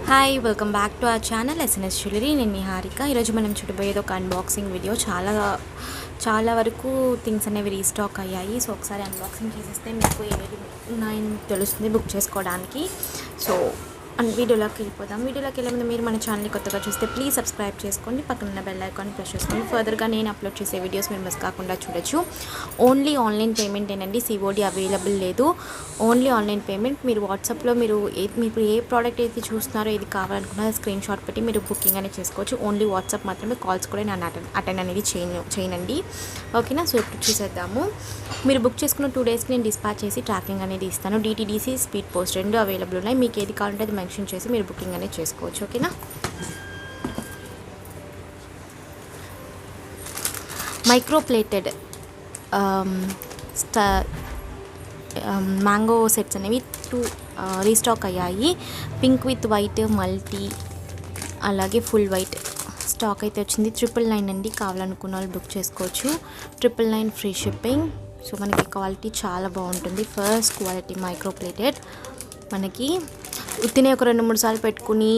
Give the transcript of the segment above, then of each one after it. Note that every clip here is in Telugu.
Hi welcome back to our channel SNS jewellery. నేను నిహారిక. ఈరోజు మనం చూడబోయేది ఒక అన్బాక్సింగ్ వీడియో. చాలా వరకు థింగ్స్ అనేవి రీస్టాక్ అయ్యాయి. సో ఒకసారి అన్బాక్సింగ్ చేసేస్తే మీకు ఏమేమి ఉన్నాయని తెలుస్తుంది బుక్ చేసుకోవడానికి. సో వీడియోలోకి వెళ్ళిపోదాం. వీడియోలోకి వెళ్ళే ముందు మీరు మన ఛానల్ని కొత్తగా చూస్తే ప్లీజ్ సబ్స్క్రైబ్ చేసుకోండి, పక్కన ఉన్న బెల్ ఐకాన్ ప్రెస్ చేసుకోండి. ఫర్దర్గా నేను అప్లోడ్ చేసే వీడియోస్ మీరు మిస్ కాకుండా చూడొచ్చు. ఓన్లీ ఆన్లైన్ పేమెంట్ ఏనండి, సిఓడి అవైలబుల్ లేదు. Only online payment. మీరు వాట్సాప్లో మీరు ఏ ప్రోడక్ట్ అయితే చూస్తున్నారో ఏది కావాలనుకున్నారో స్క్రీన్ షాట్ పెట్టి మీరు బుకింగ్ అనేది చేసుకోవచ్చు. ఓన్లీ వాట్సాప్ మాత్రమే, కాల్స్ కూడా నేను అటెండ్ అనేది చేయనండి. ఓకేనా. సో ఇప్పుడు చూసేద్దాము. మీరు బుక్ చేసుకున్న 2 డేస్కి నేను డిస్పాచ్ చేసి ట్రాకింగ్ అనేది ఇస్తాను. డిటీడీసీ, స్పీడ్ పోస్ట్ రెండు అవైలబుల్ ఉన్నాయి. మీకు ఏది కావాలంటే అది మెన్షన్ చేసి మీరు బుకింగ్ అనేది చేసుకోవచ్చు. ఓకేనా. మైక్రో ప్లేటెడ్ మ్యాంగో సెట్స్ అనేవి 2 రీస్టాక్ అయ్యాయి. పింక్ విత్ వైట్, మల్టీ, అలాగే ఫుల్ వైట్ స్టాక్ అయితే వచ్చింది. 999 అండి. కావాలనుకున్న వాళ్ళు బుక్ చేసుకోవచ్చు. 999 ఫ్రీ షిప్పింగ్. సో మనకి క్వాలిటీ చాలా బాగుంటుంది. First quality micro plated. మనకి ఉత్తినే ఒక 2-3 సార్లు పెట్టుకుని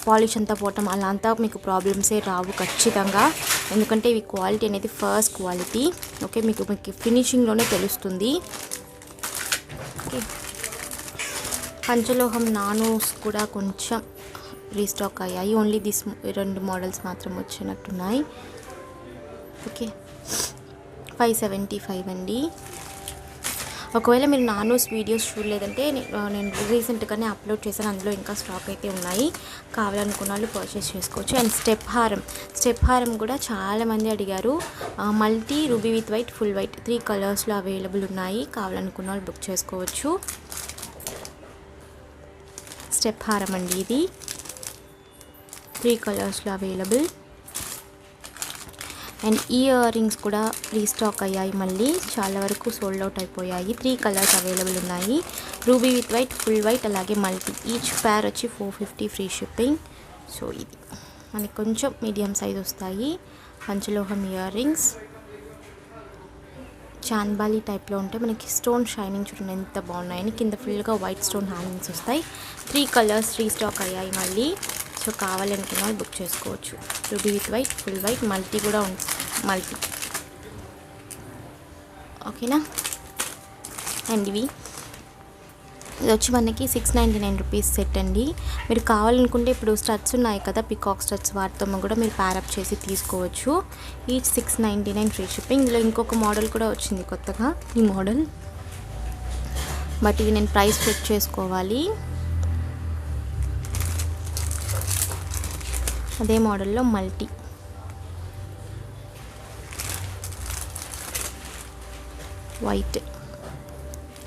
పాలిష్ అంతా పోవటం అలా అంతా మీకు ప్రాబ్లమ్సే రావు ఖచ్చితంగా. ఎందుకంటే ఇవి క్వాలిటీ అనేది ఫస్ట్ క్వాలిటీ. ఓకే, మీకు ఫినిషింగ్లోనే తెలుస్తుంది. ఓకే, పంచలోహం నానోస్ కూడా కొంచెం రీస్టాక్ అయ్యాయి. ఓన్లీ 2 మోడల్స్ మాత్రం వచ్చినట్టున్నాయి. ఓకే, 575 అండి. ఒకవేళ మీరు నానోస్ వీడియోస్ చూడలేదంటే నేను రీసెంట్గానే అప్లోడ్ చేశాను, అందులో ఇంకా స్టాక్ అయితే ఉన్నాయి. కావాలనుకున్న వాళ్ళు పర్చేస్ చేసుకోవచ్చు. అండ్ స్టెప్ హారం కూడా చాలామంది అడిగారు. Multi, ruby with white, full white 3 కలర్స్లో అవైలబుల్ ఉన్నాయి. కావాలనుకున్న వాళ్ళు బుక్ చేసుకోవచ్చు. స్టెప్ హారం అండి, ఇది 3 కలర్స్లో అవైలబుల్. అండ్ ఇయర్ రింగ్స్ కూడా రీస్టాక్ అయ్యాయి. మళ్ళీ చాలా వరకు సోల్డ్ అవుట్ అయిపోయాయి. 3 కలర్స్ అవైలబుల్ ఉన్నాయి. Ruby with white, full white, అలాగే మల్టీ. ఈచ్ పేర్ వచ్చి 450 ఫ్రీ షిప్పింగ్. సో ఇది మనకి కొంచెం మీడియం సైజ్ వస్తాయి. పంచలోహం ఇయర్ రింగ్స్ చాన్బాలి టైప్లో ఉంటాయి. మనకి స్టోన్ షైనింగ్ చూడండి ఎంత బాగున్నాయని. కింద ఫుల్గా వైట్ స్టోన్ హ్యాంగింగ్స్ వస్తాయి. 3 కలర్స్ రీస్టాక్ అయ్యాయి మళ్ళీ. సో కావాలనుకున్న వాళ్ళు బుక్ చేసుకోవచ్చు. Ruby with white, full white, multi కూడా ఉంటుంది. మల్టీ ఓకేనా. అండ్ ఇది వచ్చి మనకి 699 రూపీస్ సెట్ అండి. మీరు కావాలనుకుంటే ఇప్పుడు స్టడ్స్ ఉన్నాయి కదా, పికాక్ స్టడ్స్, వాటితో కూడా మీరు ప్యారప్ చేసి తీసుకోవచ్చు. Each 699 free shipping. ఇందులో ఇంకొక మోడల్ కూడా వచ్చింది కొత్తగా, ఈ మోడల్. బట్ ఇది నేను ప్రైస్ చెక్ చేసుకోవాలి. అదే మోడల్లో మల్టీ వైట్.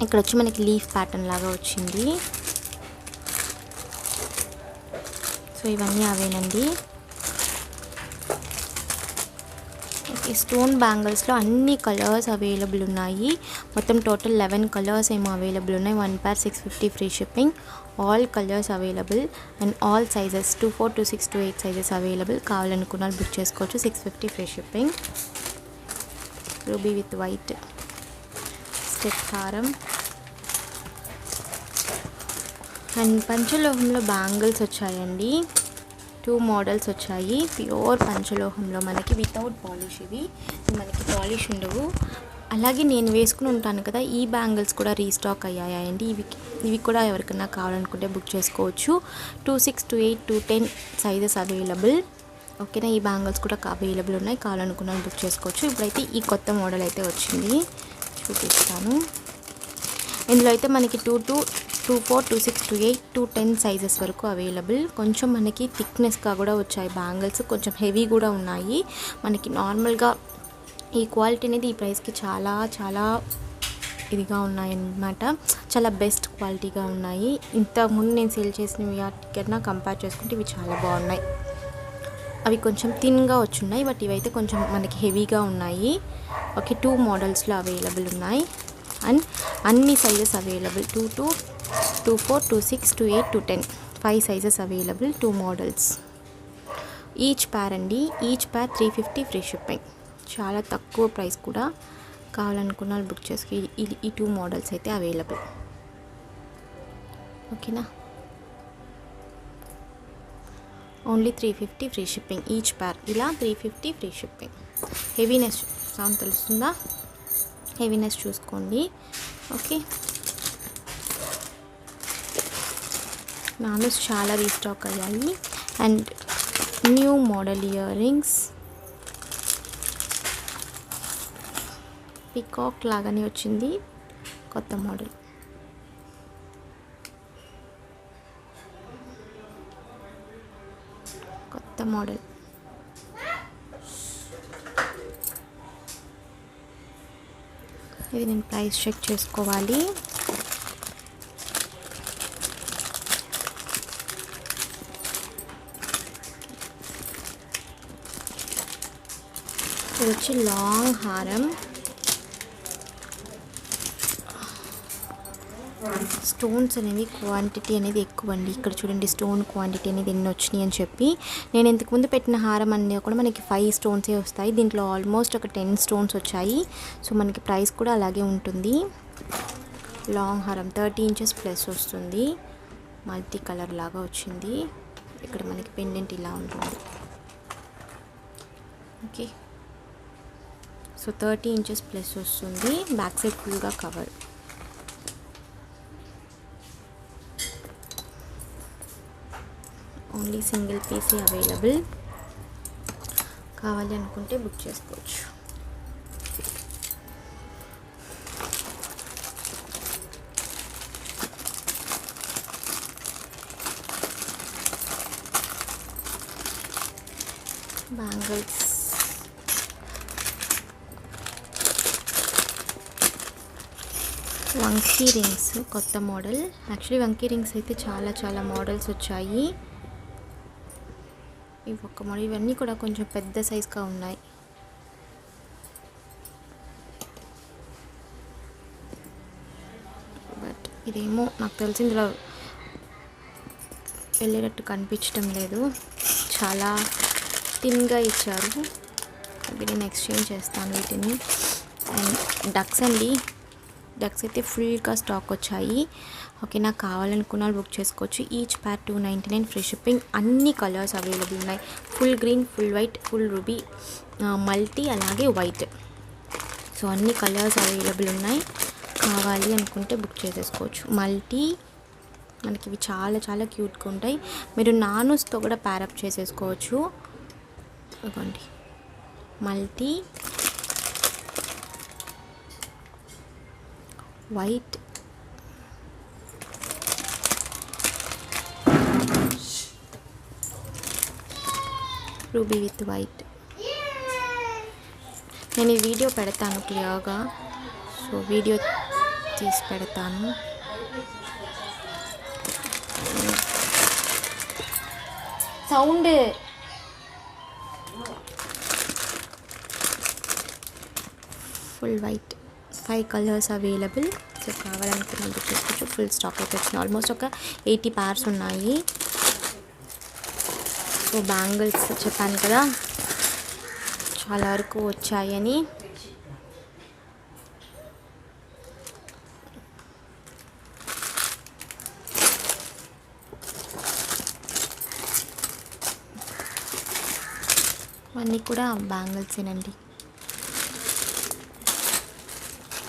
ఇక్కడ వచ్చి మనకి లీఫ్ ప్యాటర్న్ లాగా వచ్చింది. సో ఇవన్నీ అవేనండి. ఓకే, స్టోన్ బ్యాంగిల్స్లో అన్ని కలర్స్ అవైలబుల్ ఉన్నాయి. మొత్తం టోటల్ 11 కలర్స్ ఏమో అవైలబుల్ ఉన్నాయి. 1 పేర్ 650 free shipping. All colours available and all sizes 24, 26, 28 sizes available. కావాలనుకున్న వాళ్ళు బుక్ చేసుకోవచ్చు. 650 free shipping. Ruby with white step హారం. అండ్ పంచలోహంలో బ్యాంగిల్స్ వచ్చాయండి. 2 మోడల్స్ వచ్చాయి. ప్యూర్ పంచలోహంలో మనకి వితౌట్ పాలిష్. ఇవి మనకి పాలిష్ ఉండవు. అలాగే నేను వేసుకుని ఉంటాను కదా, ఈ బ్యాంగిల్స్ కూడా రీస్టాక్ అయ్యాయండి. ఇవి కూడా ఎవరికైనా కావాలనుకుంటే బుక్ చేసుకోవచ్చు. 26, 28, 210 సైజెస్ అవైలబుల్. ఓకేనా. ఈ బ్యాంగిల్స్ కూడా అవైలబుల్ ఉన్నాయి. కావాలనుకున్న బుక్ చేసుకోవచ్చు. ఇప్పుడైతే ఈ కొత్త మోడల్ అయితే వచ్చింది, చూపిస్తాను. ఇందులో అయితే మనకి 22, 24, 26, 28, 210 సైజెస్ వరకు అవైలబుల్. కొంచెం మనకి థిక్నెస్గా కూడా వచ్చాయి బ్యాంగిల్స్. కొంచెం హెవీ కూడా ఉన్నాయి. మనకి నార్మల్గా ఈ క్వాలిటీ అనేది ఈ ప్రైస్కి చాలా చాలా ఇదిగా ఉన్నాయన్నమాట. చాలా బెస్ట్ క్వాలిటీగా ఉన్నాయి. ఇంతకుముందు నేను సేల్ చేసిన వాటికన్నా కంపేర్ చేసుకుంటే ఇవి చాలా బాగున్నాయి. అవి కొంచెం థిన్గా వచ్చున్నాయి, బట్ ఇవైతే కొంచెం మనకి హెవీగా ఉన్నాయి. ఓకే, 2 మోడల్స్లో అవైలబుల్ ఉన్నాయి. అండ్ అన్ని sizes available. 22, 24, 26, 28, 210 5 sizes available. 2 models. Each pair అండి. Each pair 350 free shipping. చాలా తక్కువ ప్రైస్ కూడా. కావాలనుకున్న వాళ్ళు బుక్ చేసుకు. ఈ 2 మోడల్స్ అయితే అవైలబుల్. ఓకేనా. ఓన్లీ 350 ఫ్రీ షిప్పింగ్ ఈచ్ పేర్. ఇలా 350 ఫ్రీ షిప్పింగ్. హెవీనెస్ సౌండ్ తెలుస్తుందా? హెవీనెస్ చూసుకోండి. ఓకే, నానూస్ చాలా రీస్టాక్ అయ్యాయి. And new model ear rings, peacock లాగానే వచ్చింది, కొత్త మోడల్. కొత్త మోడల్. ఇది నేను ప్రైస్ చెక్ చేసుకోవాలి. ఇది వచ్చి లాంగ్ హారం. స్టోన్స్ అనేవి క్వాంటిటీ అనేది ఎక్కువ అండి. ఇక్కడ చూడండి స్టోన్ క్వాంటిటీ అనేది ఎన్ని వచ్చినాయి అని చెప్పి. నేను ఇంతకుముందు పెట్టిన హారం అనేది కూడా మనకి 5 స్టోన్సే వస్తాయి. దీంట్లో ఆల్మోస్ట్ ఒక 10 స్టోన్స్ వచ్చాయి. సో మనకి ప్రైస్ కూడా అలాగే ఉంటుంది. లాంగ్ హారం 30 ఇంచెస్ ప్లస్ వస్తుంది. మల్టీ కలర్ లాగా వచ్చింది. ఇక్కడ మనకి పెండెంట్ ఇలా ఉంటుంది. ఓకే, సో 30 ఇంచెస్ ప్లస్ వస్తుంది. బ్యాక్ సైడ్ ఫుల్గా కవర్. ఓన్లీ సింగిల్ పీసే అవైలబుల్. కావాలి అనుకుంటే బుక్ చేసుకోవచ్చు. బ్యాంగిల్స్, వంకీ రింగ్స్ కొత్త మోడల్. యాక్చువల్లీ వంకీ రింగ్స్ అయితే చాలా మోడల్స్ వచ్చాయి. ఇవి ఒక్క మోడల్. ఇవన్నీ కూడా కొంచెం పెద్ద సైజ్గా ఉన్నాయి. బట్ ఇదేమో నాకు తెలిసి ఇందులో వెళ్ళేటట్టు కనిపించడం లేదు. చాలా థిన్గా ఇచ్చారు. అవి నేను ఎక్స్చేంజ్ చేస్తాను వీటిని. అండ్ డక్స్ అండి, డక్స్ అయితే ఫుల్గా స్టాక్ వచ్చాయి. ఓకే, నాకు కావాలనుకున్న బుక్ చేసుకోవచ్చు. ఈచ్ పేర్ 299 ఫ్రీ షిప్పింగ్. అన్ని కలర్స్ అవైలబుల్ ఉన్నాయి. Full green, full white, full ruby, multi, అలాగే వైట్. సో అన్ని కలర్స్ అవైలబుల్ ఉన్నాయి. కావాలి అనుకుంటే బుక్ చేసేసుకోవచ్చు. మల్టీ మనకి ఇవి చాలా క్యూట్గా ఉంటాయి. మీరు నానూస్తో కూడా ప్యారప్ చేసేసుకోవచ్చు. ఇదిగోండి multi, white, ruby with white. నేను ఈ వీడియో పెడతాను క్లియర్గా. సో వీడియో తీసి పెడతాను. Sound full white. 5 colours available. So కావాలనుకున్న బుక్ చేసుకోవచ్చు. ఫుల్ స్టాక్ అయితే వచ్చింది. ఆల్మోస్ట్ ఒక 80 pairs ఉన్నాయి. సో బ్యాంగిల్స్ చెప్పాను కదా చాలా వరకు వచ్చాయని. అన్నీ కూడా బ్యాంగిల్సేనండి.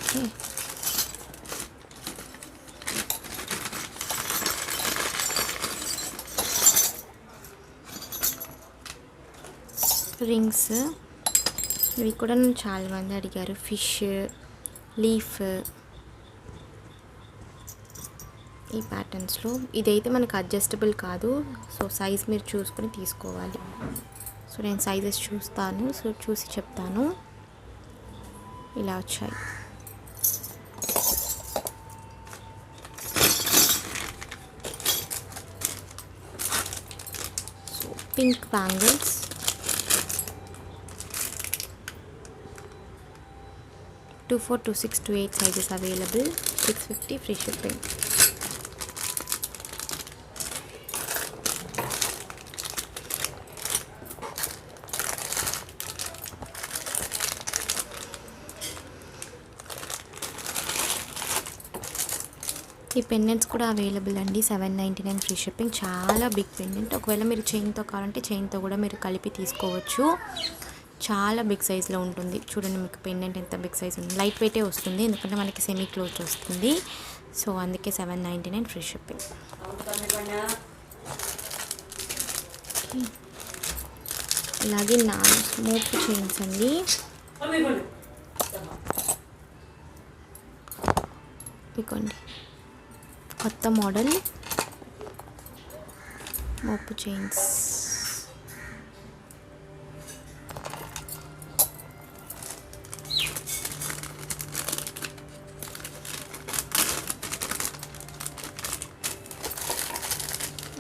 ఓకే, రింగ్స్ ఇవి కూడా నన్ను చాలామంది అడిగారు. ఫిష్, లీఫ్, ఈ ప్యాటర్న్స్లో. ఇదైతే మనకు అడ్జస్టబుల్ కాదు. సో సైజ్ మీరు చూసుకొని తీసుకోవాలి. సో నేను సైజెస్ చూస్తాను. సో చూసి చెప్తాను. ఇలా వచ్చాయి. So pink bangles, 24, 26, 28 sizes available. 650 free shipping. ఈ పెండెంట్స్ కూడా అవైలబుల్ అండి, 799 ఫ్రీ షిప్పింగ్. చాలా బిగ్ పెండెంట్. ఒకవేళ మీరు చైన్తో కావాలంటే చైన్తో కూడా మీరు కలిపి తీసుకోవచ్చు. చాలా బిగ్ సైజ్లో ఉంటుంది. చూడండి మీకు పెండెంట్ ఎంత బిగ్ సైజ్ ఉంది. లైట్ వెయిటే వస్తుంది ఎందుకంటే మనకి సెమీ క్లోజ్ వస్తుంది. సో అందుకే 799 ఫ్రీ షిప్పింగ్. అలాగే నాన్ స్మోక్ చైన్స్ అండి. ఇదిగోండి కొత్త మోడల్ మోపు chains.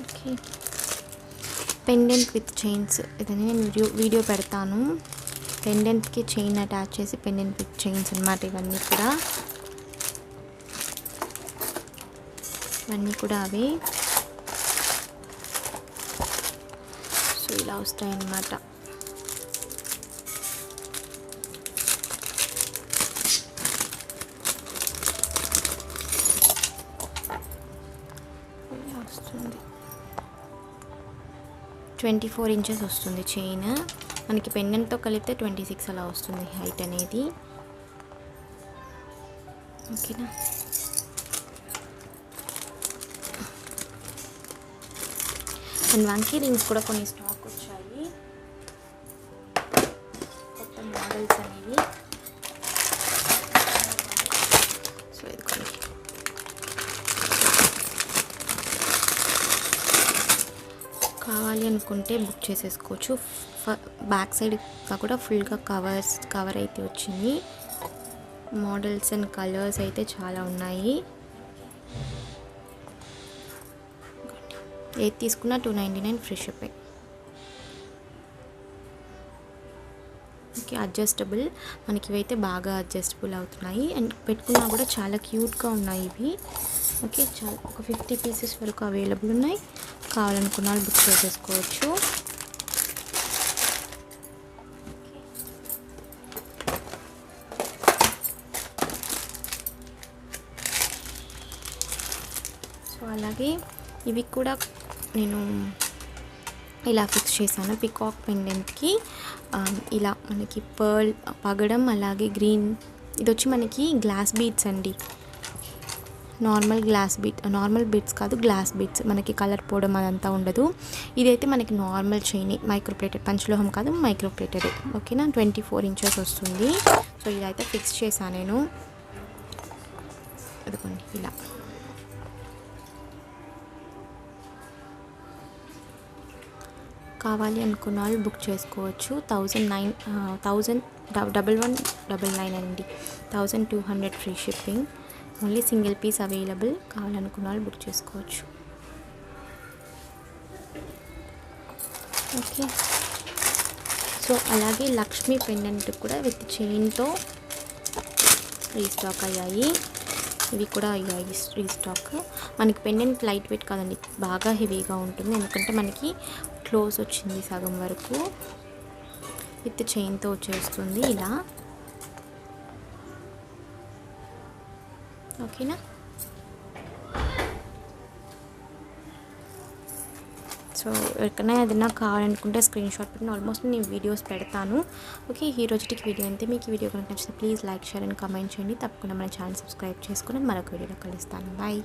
Okay, pendant with chains. ఇదని నేను వీడియో పెడతాను. పెండెంట్కి చైన్ అటాచ్ చేసి పెండెంట్ విత్ చైన్స్ అన్నమాట. ఇవన్నీ కూడా అవే. సో ఇలా వస్తాయి అన్నమాట. వస్తుంది 24 ఇంచెస్ వస్తుంది చైన్. మనకి పెండెంట్తో కలిపితే 26 అలా వస్తుంది హైట్ అనేది. ఓకేనా. అండ్ వంకీ రింగ్స్ కూడా కొన్ని స్టాక్ వచ్చాయి, కొత్త మోడల్స్ అనేవి. సో ఇది కొన్ని కావాలి అనుకుంటే బుక్ చేసేసుకోవచ్చు. బ్యాక్ సైడ్ కూడా ఫుల్గా కవర్ అయితే వచ్చింది. మోడల్స్ అండ్ కలర్స్ అయితే చాలా ఉన్నాయి. ఏది తీసుకున్నా 299 ఫ్రీ షిప్పింగ్. Okay, adjustable. మనకి ఇవైతే బాగా అడ్జస్టబుల్ అవుతున్నాయి అండ్ పెట్టుకున్నా కూడా చాలా క్యూట్గా ఉన్నాయి ఇవి. ఓకే, చాలా ఒక 50 పీసెస్ వరకు అవైలబుల్ ఉన్నాయి. కావాలనుకున్న వాళ్ళు బుక్ చేసేసుకోవచ్చు. సో అలాగే ఇవి కూడా నేను ఇలా ఫిక్స్ చేశాను. పికాక్ పెండెంట్కి ఇలా మనకి పర్ల్ పగడం, అలాగే గ్రీన్. ఇది వచ్చి మనకి గ్లాస్ బీడ్స్ అండి. నార్మల్ బీడ్స్ కాదు, గ్లాస్ బీడ్స్. మనకి కలర్ పోవడం అదంతా ఉండదు. ఇదైతే మనకి నార్మల్ చైన్, మైక్రోప్లేటెడ్, పంచలోహం కాదు, మైక్రోప్లేటెడ్. ఓకేనా. 24 ఇంచెస్ వస్తుంది. సో ఇదైతే ఫిక్స్ చేశాను నేను. అదిగోండి ఇలా. కావాలి అనుకున్న వాళ్ళు బుక్ చేసుకోవచ్చు. 1199 అండి, 1200 free shipping. Only single piece available. కావాలనుకున్న వాళ్ళు బుక్ చేసుకోవచ్చు. ఓకే. సో అలాగే లక్ష్మీ పెండెంట్ కూడా విత్ చైన్తో రీస్టాక్ అయ్యాయి. ఇవి కూడా అయ్యాయి రీస్టాక్. మనకి పెండెంట్ లైట్ వెయిట్ కాదండి, బాగా హెవీగా ఉంటుంది ఎందుకంటే మనకి క్లోజ్ వచ్చింది సగం వరకు. విత్ చైన్తో వచ్చేస్తుంది ఇలా. ఓకేనా. సో ఎక్కడైనా ఏదైనా కావాలనుకుంటే స్క్రీన్ షాట్ పెట్టి ఆల్మోస్ట్ నేను వీడియోస్ పెడతాను. ఓకే, ఈ రోజుకి వీడియో అంతే. మీకు ఈ వీడియో కనుక నచ్చితే please like, share and comment చేయండి. తప్పకుండా మన ఛానల్ సబ్స్క్రైబ్ చేసుకుని మరొక వీడియోలో కలుస్తాను. బాయ్.